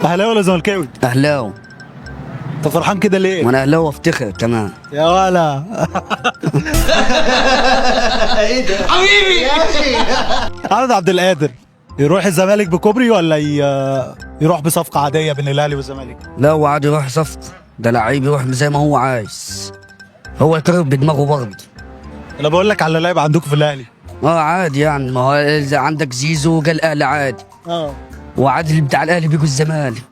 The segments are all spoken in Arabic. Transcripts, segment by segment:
اهلاوي ولا زملكاوي؟ اهلاوي. انت فرحان كده ليه؟ وانا اهلاوي وافتخر كمان. يا ولا ايه ده حبيبي عادل عبد القادر يروح الزمالك بكوبري ولا يروح بصفقه عاديه بين الاهلي والزمالك؟ لا هو عادي يروح صفقة، ده لعيب يروح زي ما هو عايز، هو يقرر بدماغه برضه. انا بقول لك على لاعب عندكم في الاهلي. عادي يعني، ما هو إذا عندك زيزو قال الاهلي عادي، وعادل بتاع الاهلي بيجوا الزمالك،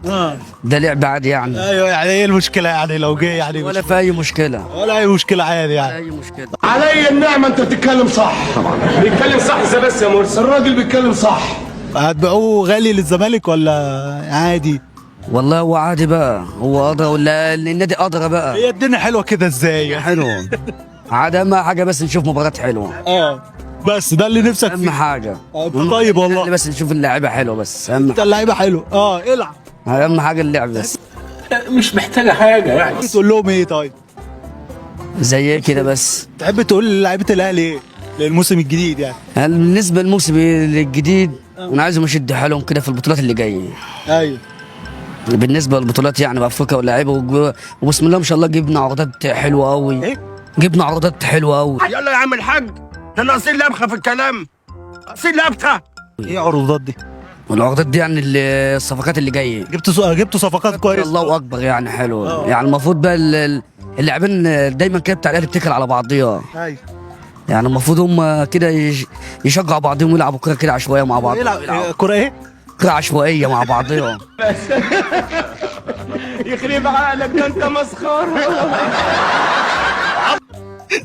ده لعب عادي يعني. ايوه يعني ايه المشكله يعني لو جه يعني ولا في اي مشكله، ولا اي مشكله عادي ولا يعني. اي مشكله. علي النعمة انت بتتكلم صح. بيتكلم صح ازاي بس يا مرسي؟ الراجل بيتكلم صح. هتبيعوه غالي للزمالك ولا عادي؟ والله هو عادي بقى، هو ادرى ولا النادي ادرى بقى. هي الدنيا حلوه كده ازاي؟ حلو عادي، اهم حاجه بس نشوف مباراه حلوه. بس ده اللي نفسك اهم فيه. حاجه. طيب والله بس نشوف اللعيبه حلوه بس، اهم انت اللعيبه حلو العب. اهم حاجه اللعب بس. مش محتاجة حاجة يعني. تقول لهم ايه طيب؟ زي ايه كده بس. تحب تقول لعيبه الاهلي ايه للموسم الجديد يعني؟ بالنسبه للموسم الجديد انا عايزهم يشدوا حالهم كده في البطولات اللي جايه. ايوه بالنسبه للبطولات يعني بافريقيا واللعيبه وبسم الله ما شاء الله جبنا عروضات حلوه قوي. ايه؟ جبنا عروضات حلوه قوي. يلا يا عم الحاج، ده ناقصين لبخة في الكلام. ناقصين لبخة. ايه العروضات دي؟ والعروضات دي يعني الصفقات اللي جايه. جبتوا صفقات كويسه. الله اكبر يعني حلو. يعني المفروض بقى اللاعبين دايما كده بتاع الاهلي بتكل على بعضيها. ايوه يعني المفروض هم كده يشجعوا بعضهم ويلعبوا كوره كده عشوائيه مع بعض. كوره ايه؟ كوره عشوائيه مع بعضهم. يخرب عقلك، ده انت مسخرة.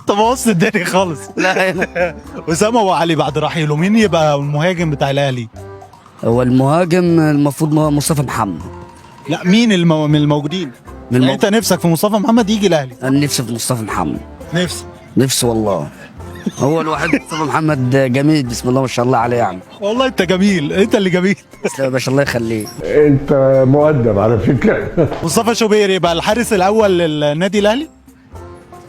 طب بص الدنيا خالص. لا اسامه وعلي بعد رحيله مين يبقى المهاجم بتاع الاهلي؟ هو المهاجم المفروض مصطفى محمد. لا مين من الموجودين؟ يعني انت نفسك في مصطفى محمد يجي الاهلي؟ انا نفسي في مصطفى محمد. نفسي والله. هو الواحد مصطفى محمد جميل بسم الله ما شاء الله عليه يعني. والله انت جميل، انت اللي جميل. تسلم يا باشا الله يخليك. انت مؤدب على فكرة. مصطفى شوبير يبقى الحارس الاول للنادي الاهلي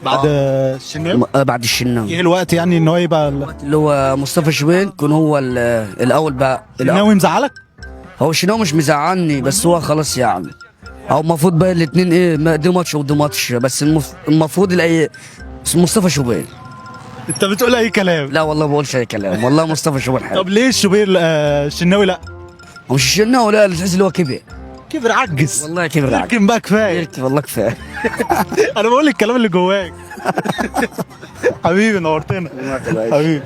بعد الشناوي؟ بعد الشناوي. ايه الوقت يعني ان هو يبقى اللي هو مصطفى شوبير يكون هو الاول بقى. الشناوي مزعلك؟ هو الشناوي مش مزعلني بس هو خلاص يعني. او المفروض بقى الاثنين ايه، دي ماتش ودي ماتش، بس المفروض مصطفى شوبير. انت بتقول اي كلام. لا والله ما بقولش اي كلام، والله مصطفى شوبير حلو. طب ليه الشوبير الشناوي لا؟ هو مش الشناوي، لا تحس اللي هو كبر عجز. والله كبر عجز. يمكن بقى كفايه. يركب والله كفايه. انا بقول الكلام اللي جواك. حبيبي نورتنا. حبيبي.